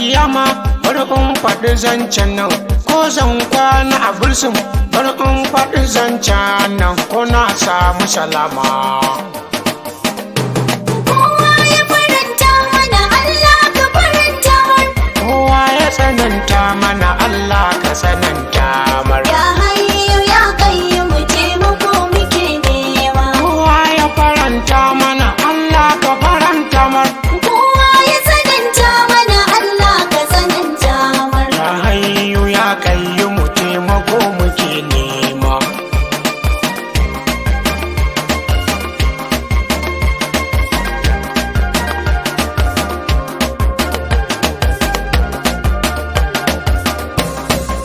kiyama bari in faɗi zancen nan ko zan kwana a bursun bari in faɗi zancen nan ko na samu salama. Kowa ya faranta mana Allah ka faranta mar. Kowa ya tsananta mana Allah ka tsananta mar. Ya hayyu ya qayyum taimako muke nema. Kowa ya faranta mana Allah ka faranta mar. Kowa ya tsananta mana Allah ka tsananta mar. Ya hayyu ya qayyum taimako muke nema.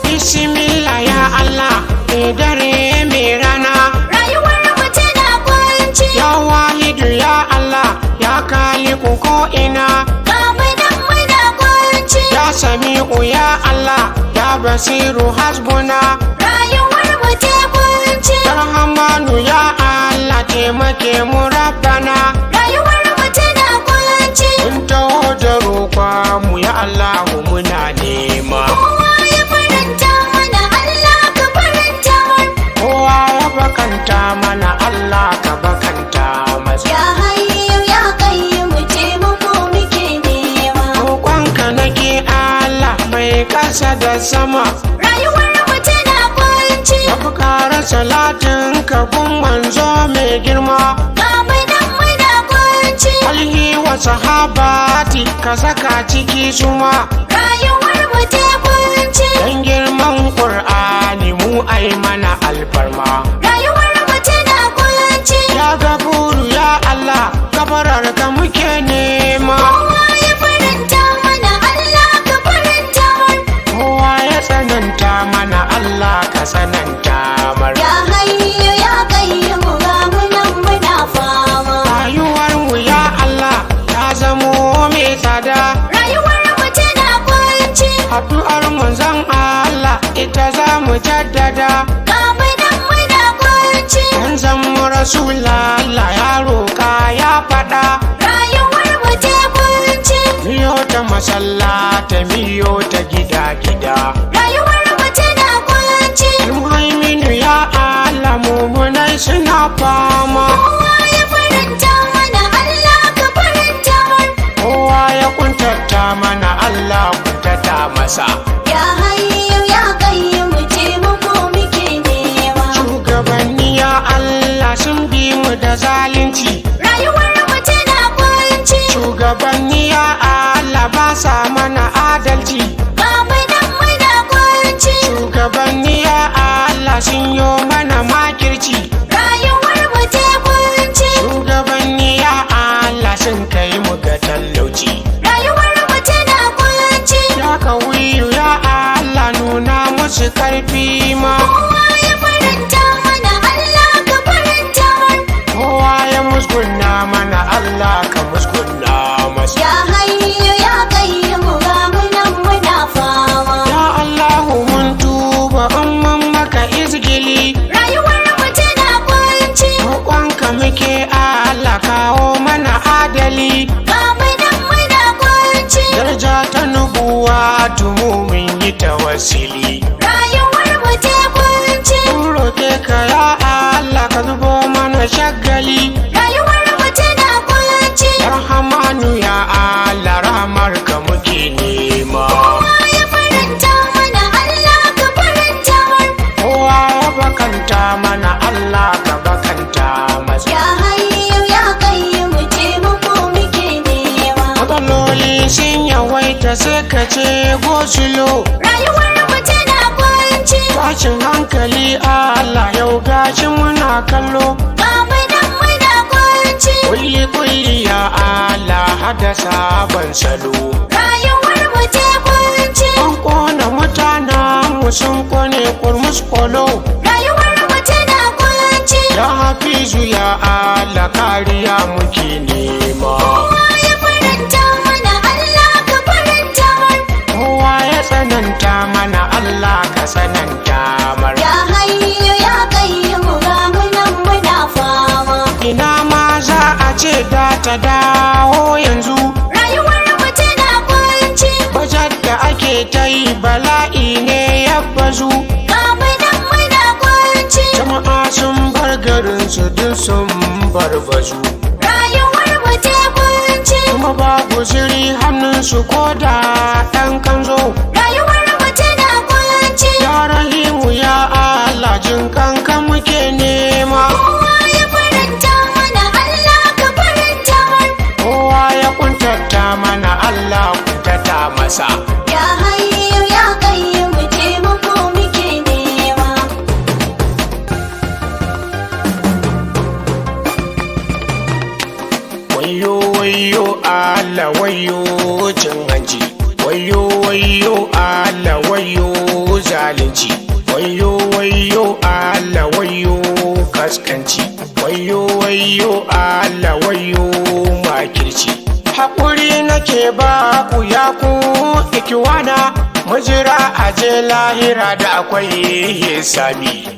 Bismillah ya Allah, mai dare mai rana. Rayuwar mu tana kunci. Ya wahidu ya Allah, ya kaliku ko ina. Ga mu nan muna kunci. Ya sami'u ya Allah, ya basiru hasbuna. Rayuwar mu ta kunci. Rahmanu ya Allah, taimake mu rabbana. Rayuwar mu tana kunci. Mun taho da roƙa mu ya Allah muna nema. Kowa ya faranta mana Allah ka faranta mar. Kowa ya bakanta mana Allah ka bakanta masa. Ya hayyu ya qayyum taimako muke nema. Roƙonka nake Allah mai ƙasa da sama. Rayuwar mu tana kunci. Ka fi ƙara salatin ka gun manzo mai girma. Ga mu nan muna kunci. Alhi wa sahabati ka saka ciki suma. Rayuwar mu ta kunci. Dan girman Qur'ani mu ai mana alfarma. Rayuwar mu tana kunci. Ya gafuru ya Allah gafarar ka muke nema. Kowa ya faranta mana Allah ka faranta mar. Kowa ya tsananta mana Allah ka tsananta mar. Ya hayyu ya qayyum ga mu nan muna fama. Rayuwar mu ya Allah ta zamo mai tsada. Rayuwar mu tana kunci. Addu'ar manzon Allah ita za mu jaddada. Ga mu nan muna kunci. Manzon mu Rasulallah ya roƙa ya faɗa. Rayuwar mu ta kunci. Miyo ta masallata miyo ta gida-gida. Rayuwar mu tana kunci. Muhaiminu ya Allah mumunai suna fama. Kowa ya faranta mana Allah ka faranta mar. Kowa ya kuntata mana Allah kuntata masa. Ya hayyu ya qayyum taimako muke nema. Shugabanni ya Allah sun bi mu da zalunci. Rayuwar mu tana kunci. Shugabanni ya Allah ba sa mana adalci. Ga mu nan muna kunci. Shugabanni ya Allah sun yo mana makirci. Rayuwar mu ta kunci. Shugabanni ya Allah sun kai mu ga talauci. Rayuwar mu tana kunci. Ya kawiyu ya Allah nuna musu karfi ma. Kowa ya faranta mana Allah ka faranta mar. Kowa ya musgunna mana Allah ka musgunna masa. Ya hayyu ya qayyum ga mu nan muna fama. Ya Allahu mun tuba in mun maka izgili. Rayuwar mu tana kunci. Roƙonka muke Allah kawo mana adali. Ga mu nan muna kunci. Daraja ta nubuwa tumu mun yi tawassili. Rayuwar mu ta kunci. Mun roƙe ka ya Allah ka zubo mana shagali. Rayuwar mu tana kunci. Rahmanu ya Allah rahmar ka muke nema. Kowa ya faranta mana Allah ka faranta mar. Kowa ya bakanta mana Allah ka bakanta masa. Ya hayyu ya qayyum taimako muke nema. Matsaloli sun yawaita sai ka ce gosulo. Rayuwar mu tana kunci. Tashin hankali Allah yau gashi muna kallo. Ga mu nan muna kunci. Kulli ya Allah hada sabon salo. Rayuwar mu ta kunci. An kona mutanen mu sun kone kurmus kolo. Rayuwar mu tana kunci. Ya Hafizu ya Allah kariya muke nema. Kowa ya faranta mana Allah ka faranta mar. Kowa ya tsananta mana Allah ka tsananta mar. Ya hayyu ya qayyum ga mu nan muna fama. Ina ma za a ce da ta dawo yanzu. Rayuwar mu tana kunci. Bajet ta yi bala'i ne ya bazu. Babu nan muna kunci. Jama'a sun bar garin su duk sun barbazu. Rayuwar mu ta kunci. Kuma babu ziri hannun su ko da ɗan kanzo. Rayuwar mu tana kunci. Ya Rahimu ya Allah jin kanka muke nema. Kowa ya faranta mana Allah ka faranta mana. Kowa ya kuntata mana Allah kuntata masa. Ya hayyu ya qayyum taimako muke nema. Wayo wayo Allah wayo cin hanci. Wayo wayo Allah wayo zalunci. Wayo wayo Allah wayo kaskanci. Wayo wayo Allah wayo makirci. Haƙuri nake ba ku ya ku ikiwana, mujira aje lahira da akwai hisabi.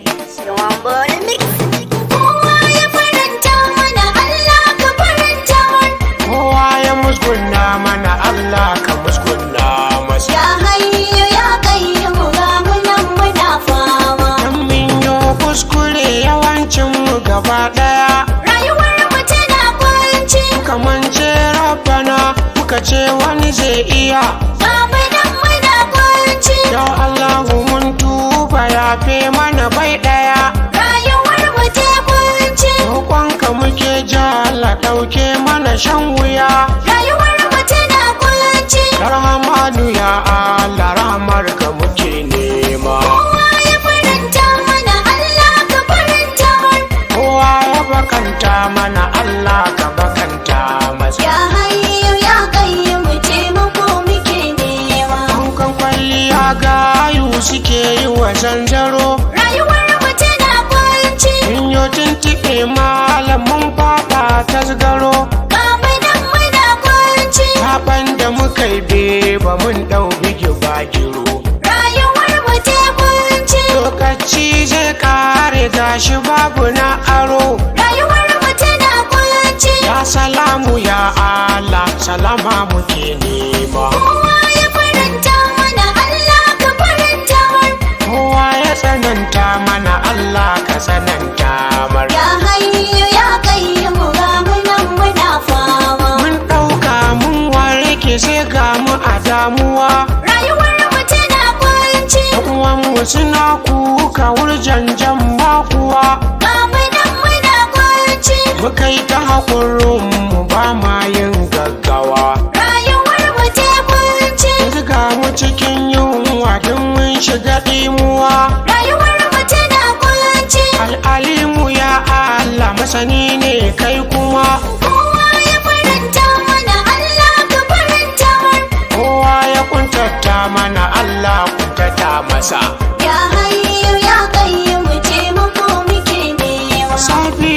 Kowa ya faranta mana Allah ka faranta mana. Kowa ya musgunna mana Allah ka musgunna masa. Ya hayyu ya qayyum ga mu nan muna fama. Dan min yo kuskure yawancin mu gaba daya. Rayuwar mu tana kunci. Kaman ce rabbana muka ce wani zai iya. Babu nan muna kunci. Ya Allahu mun tuba yafe mana bai daya. Rayuwar mu ta kunci. Roƙonka muke jala ɗauke mana shan wuya. Rayuwar mu tana kunci. Rahmanu ya Allah rahmarka muke nema. Kowa ya faranta mana Allah ka faranta mana. Kowa ya bakanta mana Allah ka bakanta masa. Ya hayyu ya qayyum taimako muke nema. Dukan kwalliya gayu suke yi wa zanzaro. Rayuwar mu tana kunci. In yo tuntuɓe malamin faɗa tasgaro. Babu nan muna kunci. Saban da muka yi beba mun ɗau bigi bagiro. Rayuwar mu ta kunci. Lokaci zai kare gashi babu na aro. Rayuwar mu tana kunci. Ya salamu ya Allah salama muke nema. Kowa ya faranta mana Allah ka faranta mana. Kowa ya tsananta mana Allah ka tsananta mar. Ya hayyu ya qayyum ga mu nan muna fama. Mun ɗauka mun warke sai ga mu a damuwa. Rayuwar mu tana kunci. Uwanmu suna kuka wurjanjan makuwa. Babu nan muna kunci. Muka yi ta haƙurin mu ba ma yin gaggawa. Rayuwar mu ta kunci. Yanzu ga mu cikin yunwa don mun shiga ɗimuwa. Rayuwar mu tana kunci. Al'alimu ya Allah masani ne kai kuma. Kowa ya faranta mana Allah ka faranta mana. Kowa ya kuntata mana Allah kuntata masa. Ya hayyu ya qayyum taimako muke nema. Safi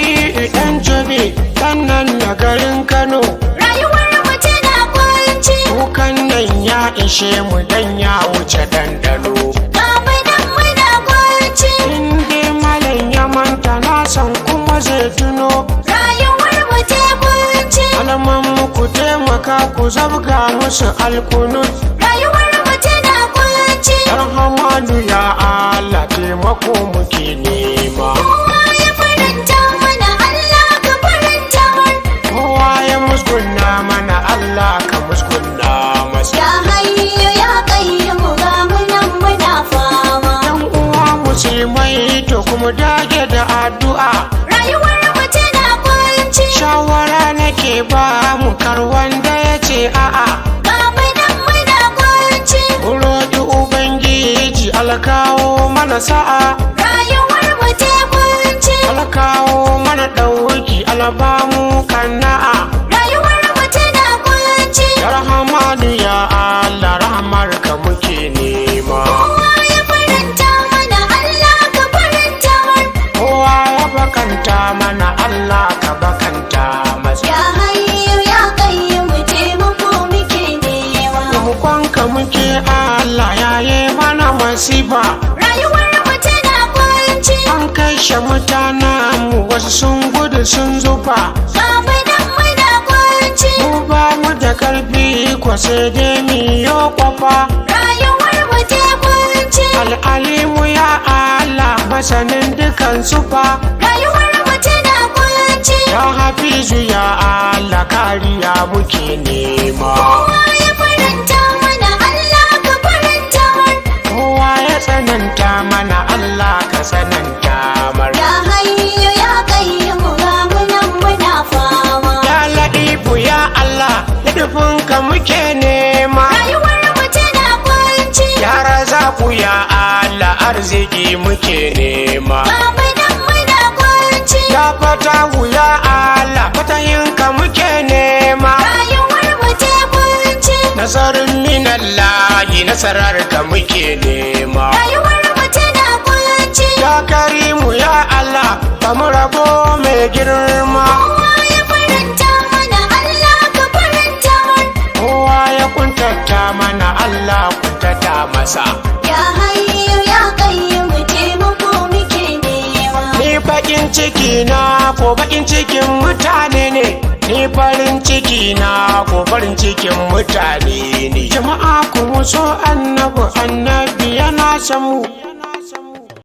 ɗan jobe ɗan nan na garin Kano. Rayuwar mu tana kunci. Kukan nan ya ishe mu dan ya wuce dandano. Babu nan muna kunci. In dai malam ya manta na san kuma zai tuno. Rayuwar mu ta kunci. Alaman ku taimaka ku zabga musu alkunut. Rayuwar mu tana kunci. Rahmanu ya Allah taimako muke nema. Kowa ya faranta mana Allah ka faranta mana. Kowa ya musgunna mana Allah ka musgunna masa. Ya hayyu ya qayyum ga mu nan muna fama. Yan uwa musulmai to kuma dage da addu'a. Rayuwar mu tana kunci. Shawara nake ba mu kar wanda ya ce a'a. Babu nan muna kunci. Ku roƙi Ubangiji alkawo mana sa'a. Rayuwar mu ta kunci. Alkawo mana ɗauki albamu kana'a. Rayuwar mu tana kunci. Ya Rahmanu ya Allah rahmarka muke nema. Kowa ya faranta mana Allah ka faranta mana. Kowa ya bakanta mana Allah ka bakanta masa. Ya hayyu ya qayyum taimako muke nema. Roƙonka muke Allah yaye mana masifa. Rayuwar mu tana kunci. An kashe mutanen mu wasu sun gudu sun zufa. Babu nan muna kunci. Mu ba mu da karfi ko sai dai mu yo kwafa. Rayuwar masanin dukan sufa. rayuwar mu tana kunci. Ya Hafizu ya Allah kariya muke nema. Kowa ya faranta mana Allah ka faranta mar. Kowa ya tsananta mana Allah ka tsananta mar. Ya hayyu ya qayyum ga mu nan muna fama. Ya Latifu ya Allah ladufunka muke nema. Rayuwar mu tana kunci. Ya Razaku ya Allah arziki muke nema. Ga mu nan muna kunci. Ya Fatahu ya Allah fatahinka muke nema. Rayuwar mu ta kunci. Nasarin minallahi nasararka muke nema. Rayuwar mu tana kunci. Ya Karimu ya Allah kamu rabo mai girma. Kowa ya faranta mana Allah ka faranta mar. Kowa ya kuntata mana Allah kuntata masa. Ya hayyu ya qayyum taimako muke nema. Ni bakin ciki na ko bakin cikin mutane ne. Ni farin ciki na ko farin cikin mutane ne. Jama'a ku so annabi yana san mu.